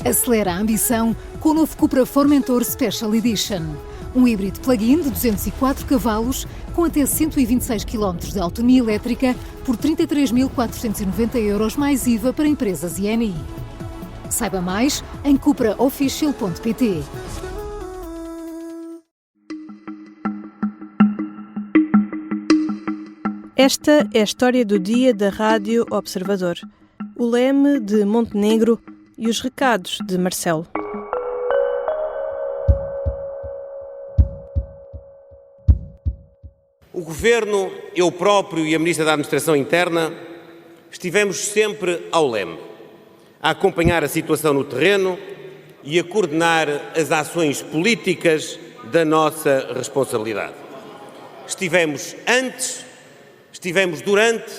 Acelera a ambição com o novo Cupra Formentor Special Edition. Um híbrido plug-in de 204 cavalos com até 126 km de autonomia elétrica por 33.490 € mais IVA para empresas e ENI. Saiba mais em cupraofficial.pt. Esta é a história do dia da Rádio Observador, o leme de Montenegro e os recados de Marcelo. O Governo, eu próprio e a Ministra da Administração Interna estivemos sempre ao leme, a acompanhar a situação no terreno e a coordenar as ações políticas da nossa responsabilidade. Estivemos antes, estivemos durante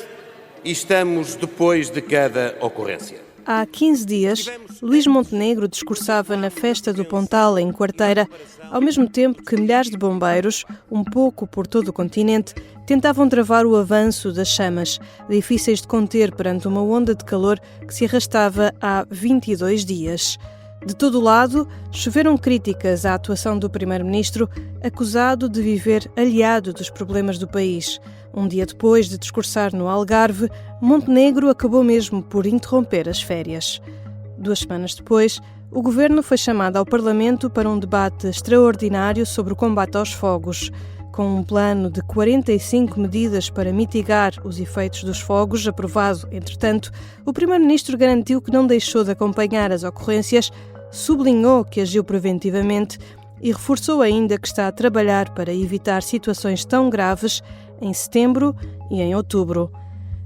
e estamos depois de cada ocorrência. Há 15 dias, Luís Montenegro discursava na Festa do Pontal, em Quarteira, ao mesmo tempo que milhares de bombeiros, um pouco por todo o continente, tentavam travar o avanço das chamas, difíceis de conter perante uma onda de calor que se arrastava há 22 dias. De todo o lado, choveram críticas à atuação do primeiro-ministro, acusado de viver aliado dos problemas do país. Um dia depois de discursar no Algarve, Montenegro acabou mesmo por interromper as férias. 2 semanas depois, o governo foi chamado ao Parlamento para um debate extraordinário sobre o combate aos fogos. Com um plano de 45 medidas para mitigar os efeitos dos fogos, aprovado, entretanto, o primeiro-ministro garantiu que não deixou de acompanhar as ocorrências, sublinhou que agiu preventivamente e reforçou ainda que está a trabalhar para evitar situações tão graves em setembro e em outubro.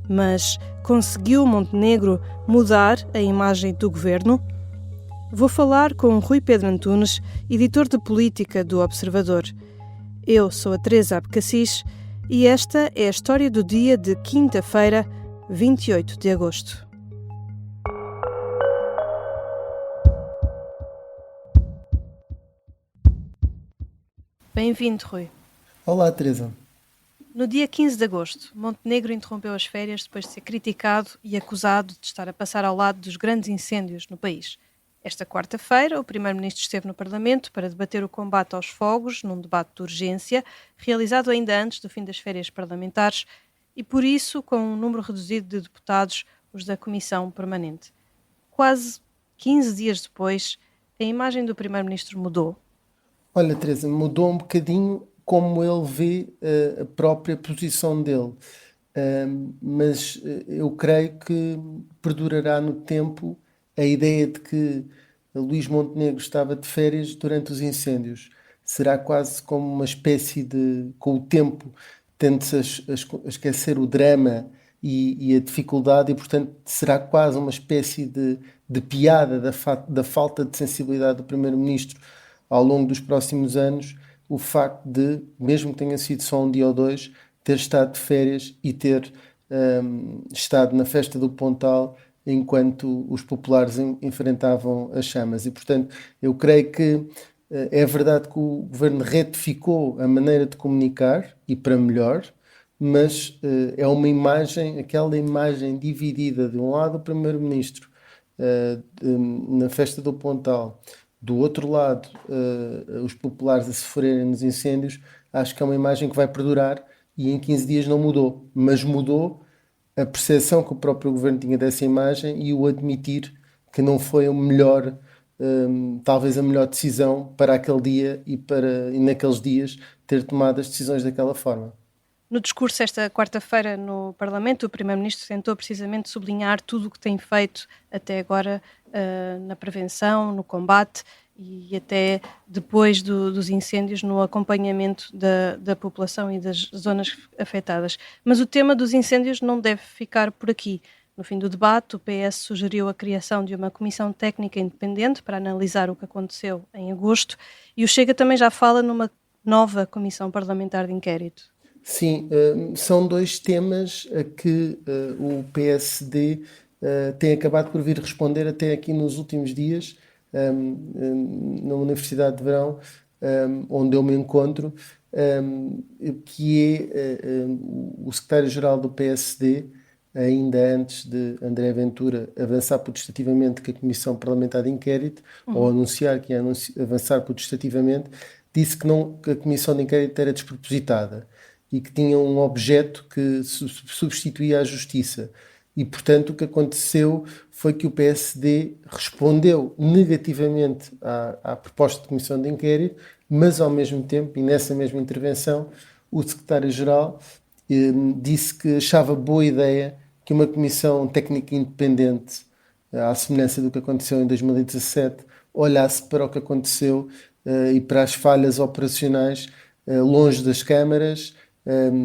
Mas conseguiu Montenegro mudar a imagem do governo? Vou falar com Rui Pedro Antunes, editor de política do Observador. Eu sou a Teresa Abcacis e esta é a história do dia de quinta-feira, 28 de agosto. Bem-vindo, Rui. Olá, Teresa. No dia 15 de agosto, Montenegro interrompeu as férias depois de ser criticado e acusado de estar a passar ao lado dos grandes incêndios no país. Esta quarta-feira, o primeiro-ministro esteve no Parlamento para debater o combate aos fogos, num debate de urgência, realizado ainda antes do fim das férias parlamentares, e por isso com um número reduzido de deputados, os da Comissão Permanente. Quase 15 dias depois, a imagem do primeiro-ministro mudou. Olha, Teresa, mudou um bocadinho como ele vê a própria posição dele, mas eu creio que perdurará no tempo a ideia de que Luís Montenegro estava de férias durante os incêndios. Será quase como uma espécie de, com o tempo, tende-se a esquecer o drama e a dificuldade e, portanto, será quase uma espécie de piada da falta de sensibilidade do primeiro-ministro ao longo dos próximos anos, o facto de, mesmo que tenha sido só um dia ou dois, ter estado de férias e ter estado na Festa do Pontal enquanto os populares enfrentavam as chamas. E, portanto, eu creio que é verdade que o governo retificou a maneira de comunicar, e para melhor, mas é uma imagem, aquela imagem dividida, de um lado o primeiro-ministro na Festa do Pontal, do outro lado, os populares a sofrerem nos incêndios, acho que é uma imagem que vai perdurar e em 15 dias não mudou, mas mudou a percepção que o próprio governo tinha dessa imagem e o admitir que não foi o melhor, talvez a melhor decisão para aquele dia e naqueles dias ter tomado as decisões daquela forma. No discurso esta quarta-feira no Parlamento, o Primeiro-Ministro tentou precisamente sublinhar tudo o que tem feito até agora na prevenção, no combate e até depois dos incêndios no acompanhamento da população e das zonas afetadas. Mas o tema dos incêndios não deve ficar por aqui. No fim do debate, o PS sugeriu a criação de uma comissão técnica independente para analisar o que aconteceu em agosto e o Chega também já fala numa nova comissão parlamentar de inquérito. Sim, são dois temas a que o PSD tem acabado por vir responder até aqui nos últimos dias, na Universidade de Verão, onde eu me encontro, que é o secretário-geral do PSD ainda antes de André Ventura avançar potestativamente com a Comissão Parlamentar de Inquérito, ou anunciar que ia avançar potestativamente, disse que a Comissão de Inquérito era despropositada e que tinha um objeto que substituía a Justiça. E, portanto, o que aconteceu foi que o PSD respondeu negativamente à proposta de Comissão de Inquérito, mas, ao mesmo tempo, e nessa mesma intervenção, o secretário-geral disse que achava boa ideia que uma comissão técnica independente, à semelhança do que aconteceu em 2017, olhasse para o que aconteceu e para as falhas operacionais longe das câmaras,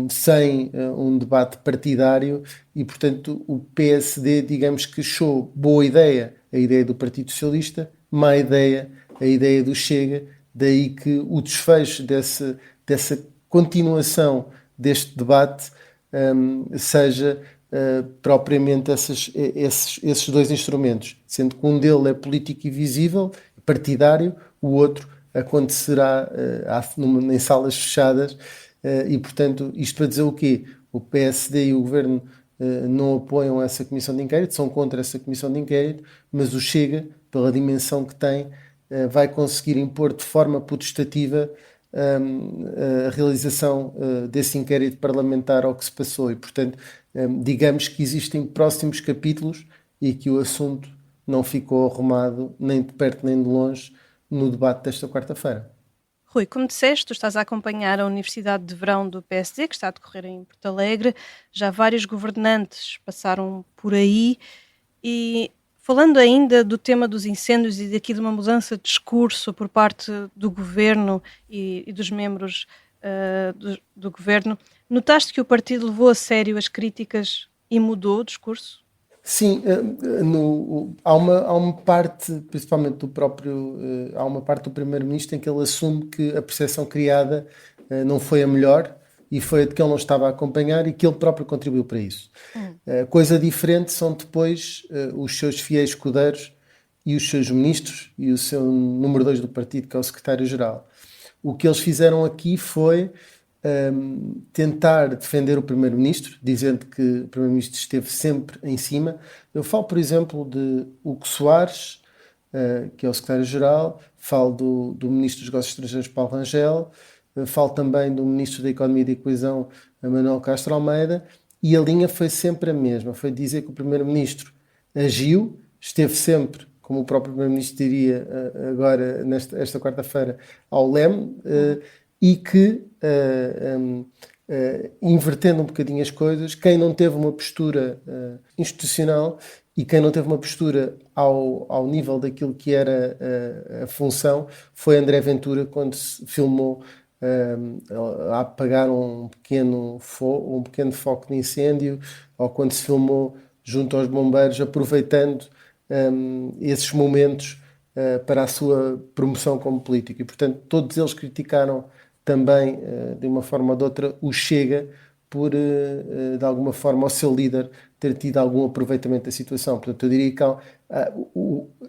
sem um debate partidário e, portanto, o PSD, digamos que achou boa ideia a ideia do Partido Socialista, má ideia a ideia do Chega, daí que o desfecho dessa continuação deste debate seja propriamente esses dois instrumentos, sendo que um deles é político e visível, partidário, o outro acontecerá em salas fechadas e, portanto, isto para dizer o quê? O PSD e o Governo não apoiam essa comissão de inquérito, são contra essa comissão de inquérito, mas o Chega, pela dimensão que tem, vai conseguir impor de forma potestativa a realização desse inquérito parlamentar ao que se passou e, portanto, digamos que existem próximos capítulos e que o assunto não ficou arrumado nem de perto nem de longe no debate desta quarta-feira. Rui, como disseste, tu estás a acompanhar a Universidade de Verão do PSD, que está a decorrer em Porto Alegre. Já vários governantes passaram por aí e, falando ainda do tema dos incêndios e daqui de uma mudança de discurso por parte do Governo e dos membros do Governo, notaste que o partido levou a sério as críticas e mudou o discurso? Sim, há uma parte, principalmente há uma parte do Primeiro-Ministro em que ele assume que a percepção criada não foi a melhor e foi a de que ele não estava a acompanhar e que ele próprio contribuiu para isso. Coisa diferente são depois os seus fiéis escudeiros e os seus ministros e o seu número 2 do partido, que é o secretário-geral. O que eles fizeram aqui foi tentar defender o Primeiro-Ministro, dizendo que o Primeiro-Ministro esteve sempre em cima. Eu falo, por exemplo, de Hugo Soares, que é o secretário-geral, falo do Ministro dos Negócios Estrangeiros, Paulo Rangel, falo também do Ministro da Economia e da Coesão, Manuel Castro Almeida, e a linha foi sempre a mesma, foi dizer que o Primeiro-Ministro agiu, esteve sempre, como o próprio Primeiro-Ministro diria agora, esta quarta-feira, ao leme, e que, invertendo um bocadinho as coisas, quem não teve uma postura institucional e quem não teve uma postura ao nível daquilo que era a função foi André Ventura, quando se filmou a apagar um pequeno foco de incêndio, ou quando se filmou junto aos bombeiros, aproveitando esses momentos para a sua promoção como político. E, portanto, todos eles criticaram também, de uma forma ou de outra, o Chega por, de alguma forma, o seu líder ter tido algum aproveitamento da situação. Portanto, eu diria que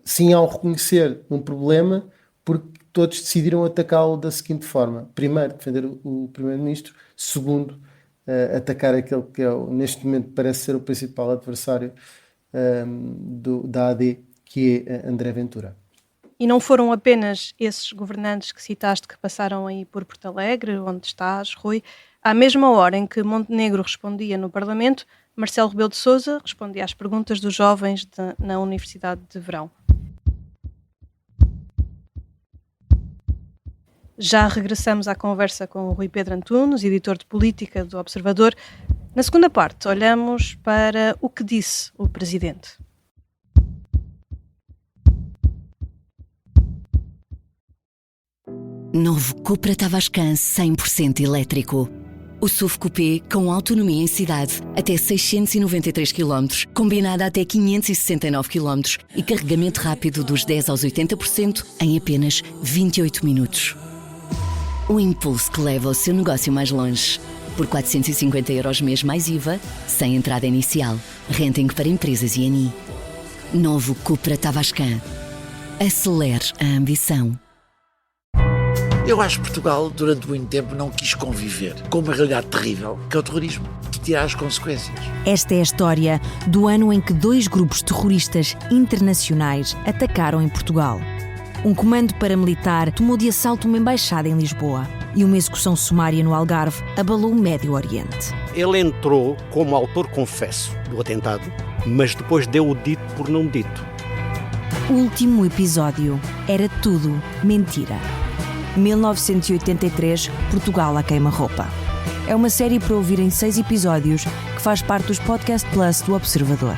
sim, há um reconhecer um problema, porque todos decidiram atacá-lo da seguinte forma. Primeiro, defender o Primeiro-Ministro. Segundo, atacar aquele que neste momento parece ser o principal adversário da AD, que é André Ventura. E não foram apenas esses governantes que citaste que passaram aí por Porto Alegre, onde estás, Rui. À mesma hora em que Montenegro respondia no Parlamento, Marcelo Rebelo de Sousa respondia às perguntas dos jovens na Universidade de Verão. Já regressamos à conversa com o Rui Pedro Antunes, editor de política do Observador. Na segunda parte, olhamos para o que disse o Presidente. Novo Cupra Tavascan 100% elétrico. O SUV Coupé com autonomia em cidade até 693 km, combinada até 569 km e carregamento rápido dos 10 aos 80% em apenas 28 minutos. O impulso que leva o seu negócio mais longe. Por 450 € mês mais IVA, sem entrada inicial. Renting para empresas INI. Novo Cupra Tavascan. Acelere a ambição. Eu acho que Portugal, durante muito tempo, não quis conviver com uma realidade terrível, que é o terrorismo. tirar as consequências. Esta é a história do ano em que 2 grupos terroristas internacionais atacaram em Portugal. Um comando paramilitar tomou de assalto uma embaixada em Lisboa e uma execução sumária no Algarve abalou o Médio Oriente. Ele entrou como autor confesso do atentado, mas depois deu o dito por não dito. O último episódio era tudo mentira. 1983, Portugal à queima-roupa. É uma série para ouvir em 6 episódios que faz parte dos Podcast Plus do Observador.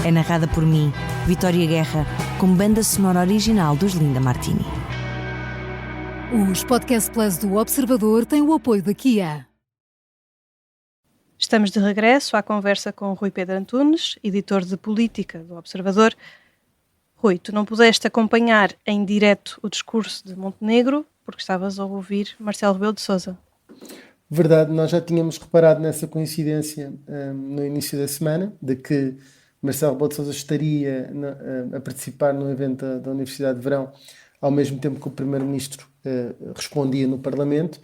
É narrada por mim, Vitória Guerra, com banda sonora original dos Linda Martini. Os Podcast Plus do Observador têm o apoio da Kia. Estamos de regresso à conversa com Rui Pedro Antunes, editor de política do Observador. Rui, tu não pudeste acompanhar em direto o discurso de Montenegro porque estavas a ouvir Marcelo Rebelo de Sousa. Verdade, nós já tínhamos reparado nessa coincidência no início da semana, de que Marcelo Rebelo de Sousa estaria a participar num evento da Universidade de Verão, ao mesmo tempo que o Primeiro-Ministro respondia no Parlamento.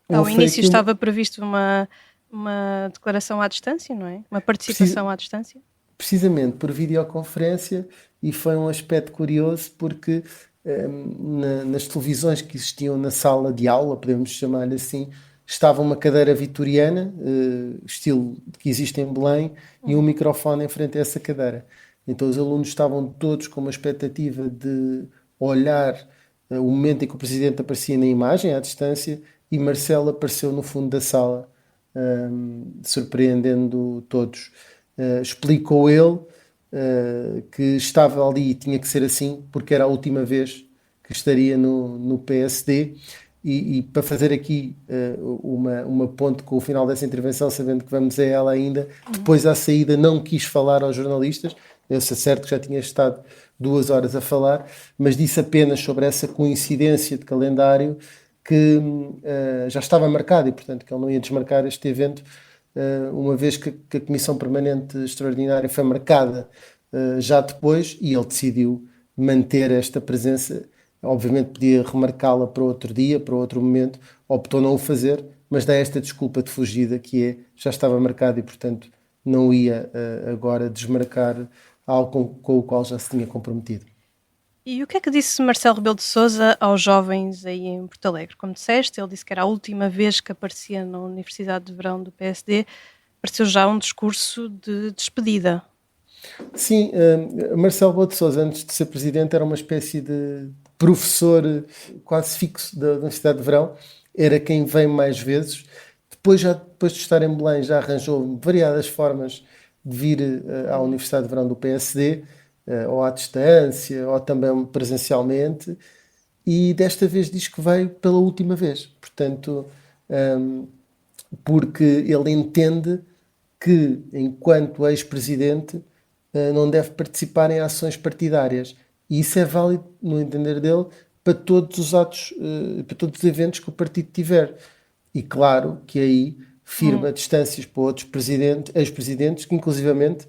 Ao início estava previsto uma declaração à distância, não é? Uma participação à distância. Precisamente, por videoconferência, e foi um aspecto curioso porque nas televisões que existiam na sala de aula, podemos chamar assim, estava uma cadeira vitoriana, estilo que existe em Belém, e um microfone em frente a essa cadeira. Então os alunos estavam todos com uma expectativa de olhar o momento em que o Presidente aparecia na imagem, à distância, e Marcelo apareceu no fundo da sala, surpreendendo todos. Explicou ele que estava ali e tinha que ser assim, porque era a última vez que estaria no PSD. E para fazer aqui uma ponte com o final dessa intervenção, sabendo que vamos a ela ainda, depois à saída não quis falar aos jornalistas. Eu sei certo que já tinha estado 2 horas a falar, mas disse apenas sobre essa coincidência de calendário que já estava marcado e, portanto, que ele não ia desmarcar este evento, uma vez que a Comissão Permanente Extraordinária foi marcada já depois, e ele decidiu manter esta presença. Obviamente podia remarcá-la para outro dia, para outro momento, optou não o fazer, mas dá esta desculpa de fugida que já estava marcado e, portanto, não ia agora desmarcar algo com o qual já se tinha comprometido. E o que é que disse Marcelo Rebelo de Sousa aos jovens aí em Porto Alegre? Como disseste, ele disse que era a última vez que aparecia na Universidade de Verão do PSD. Pareceu já um discurso de despedida. Sim, Marcelo Rebelo de Sousa, antes de ser presidente, era uma espécie de professor quase fixo da Universidade de Verão. Era quem vem mais vezes. Depois de estar em Belém, já arranjou variadas formas de vir à Universidade de Verão do PSD, ou à distância, ou também presencialmente, e desta vez diz que veio pela última vez. Portanto, porque ele entende que, enquanto ex-presidente, não deve participar em ações partidárias. E isso é válido, no entender dele, para todos os atos, para todos os eventos que o partido tiver. E claro que aí firma distâncias para outros ex-presidentes que, inclusivamente,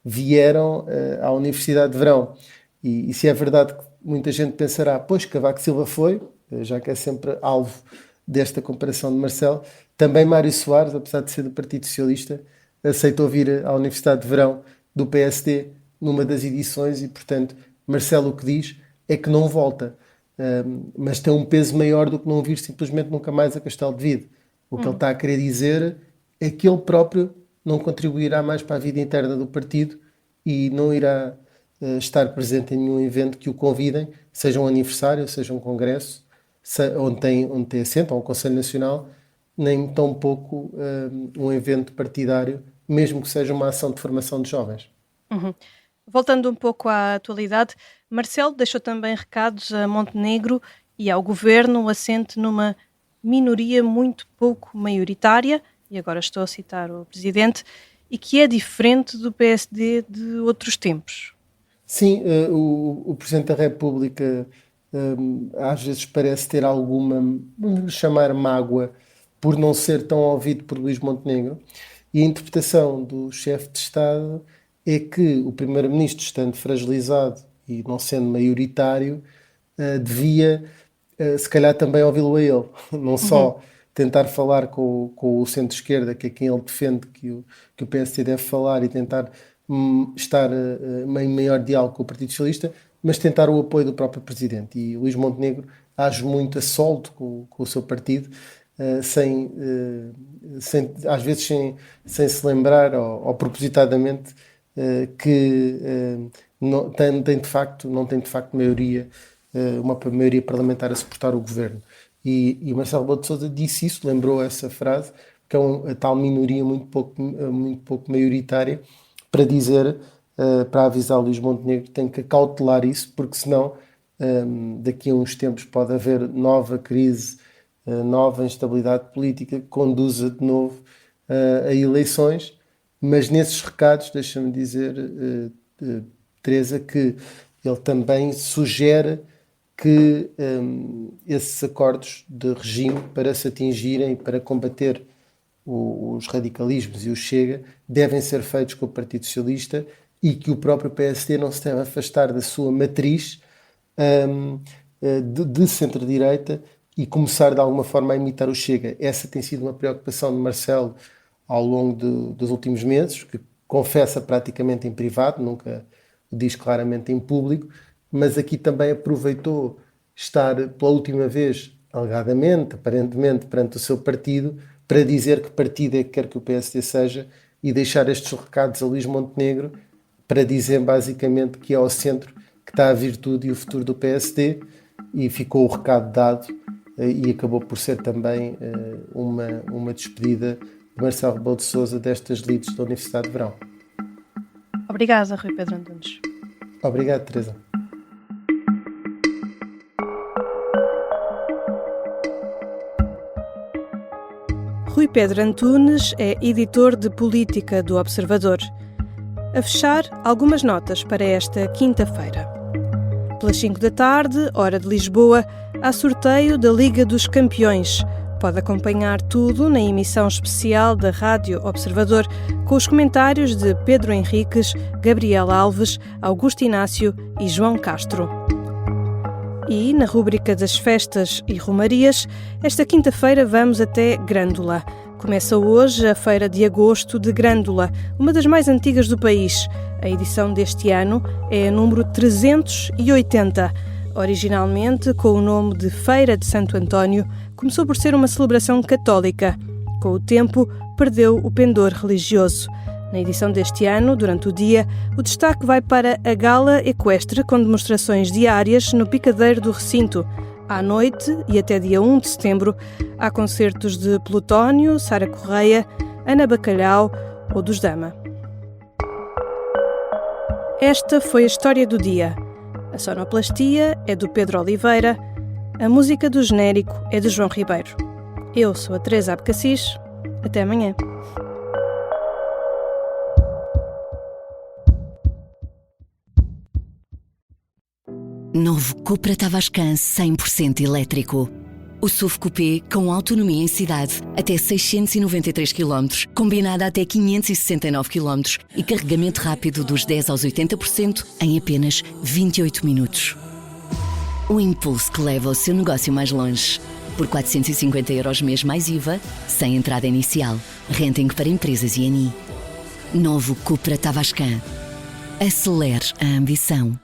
vieram à Universidade de Verão. E se é verdade que muita gente pensará, pois Cavaco Silva foi, já que é sempre alvo desta comparação de Marcelo, também Mário Soares, apesar de ser do Partido Socialista, aceitou vir à Universidade de Verão do PSD numa das edições e, portanto, Marcelo o que diz é que não volta, mas tem um peso maior do que não vir simplesmente nunca mais a Castelo de Vide. O que ele está a querer dizer é que ele próprio não contribuirá mais para a vida interna do partido e não irá estar presente em nenhum evento que o convidem, seja um aniversário, seja um congresso, onde tem assento, ou um Conselho Nacional, nem tão pouco um evento partidário, mesmo que seja uma ação de formação de jovens. Voltando um pouco à atualidade, Marcelo deixou também recados a Montenegro e ao governo assente numa minoria muito pouco maioritária, e agora estou a citar o Presidente, e que é diferente do PSD de outros tempos. Sim, o Presidente da República às vezes parece ter alguma, vamos chamar, mágoa por não ser tão ouvido por Luís Montenegro, e a interpretação do chefe de Estado é que o Primeiro-Ministro, estando fragilizado e não sendo maioritário, devia, se calhar, também ouvi-lo a ele, não só tentar falar com o centro-esquerda, que é quem ele defende que o PSD deve falar, e tentar estar em maior diálogo com o Partido Socialista, mas tentar o apoio do próprio Presidente. E Luís Montenegro age muito a solto com o seu partido, às vezes sem se lembrar, ou propositadamente, que não tem de facto maioria, uma maioria parlamentar a suportar o governo. E Marcelo Rebelo de Sousa disse isso, lembrou essa frase, que é a tal minoria muito pouco maioritária, para dizer, para avisar Luís Montenegro que tem que acautelar isso, porque senão daqui a uns tempos pode haver nova crise, nova instabilidade política que conduza de novo a eleições. Mas nesses recados, deixa-me dizer, Teresa, que ele também sugere que esses acordos de regime, para se atingirem e para combater os radicalismos e o Chega, devem ser feitos com o Partido Socialista, e que o próprio PSD não se deve afastar da sua matriz de centro-direita e começar de alguma forma a imitar o Chega. Essa tem sido uma preocupação de Marcelo ao longo dos últimos meses, que confessa praticamente em privado, nunca o diz claramente em público, mas aqui também aproveitou estar pela última vez, alegadamente, aparentemente, perante o seu partido, para dizer que partido é que quer que o PSD seja, e deixar estes recados a Luís Montenegro, para dizer basicamente que é ao centro que está a virtude e o futuro do PSD, e ficou o recado dado, e acabou por ser também uma despedida de Marcelo Rebelo de Sousa destas lides da Universidade de Verão. Obrigada, Rui Pedro Antunes. Obrigado, Teresa. Rui Pedro Antunes é editor de política do Observador. A fechar, algumas notas para esta quinta-feira. Pelas 5 da tarde, hora de Lisboa, há sorteio da Liga dos Campeões. Pode acompanhar tudo na emissão especial da Rádio Observador, com os comentários de Pedro Henriques, Gabriel Alves, Augusto Inácio e João Castro. E, na rúbrica das festas e romarias, esta quinta-feira vamos até Grândola. Começa hoje a Feira de Agosto de Grândola, uma das mais antigas do país. A edição deste ano é a número 380. Originalmente, com o nome de Feira de Santo António, começou por ser uma celebração católica. Com o tempo, perdeu o pendor religioso. Na edição deste ano, durante o dia, o destaque vai para a gala equestre com demonstrações diárias no picadeiro do recinto. À noite e até dia 1 de setembro, há concertos de Plutónio, Sara Correia, Ana Bacalhau ou dos Dama. Esta foi a história do dia. A sonoplastia é do Pedro Oliveira, a música do genérico é de João Ribeiro. Eu sou a Teresa Abcacis. Até amanhã. Novo Cupra Tavascan 100% elétrico. O SUV Coupé com autonomia em cidade até 693 km, combinada até 569 km e carregamento rápido dos 10 aos 80% em apenas 28 minutos. O impulso que leva o seu negócio mais longe. Por 450 € mês mais IVA, sem entrada inicial. Renting para empresas INI. Novo Cupra Tavascan. Acelere a ambição.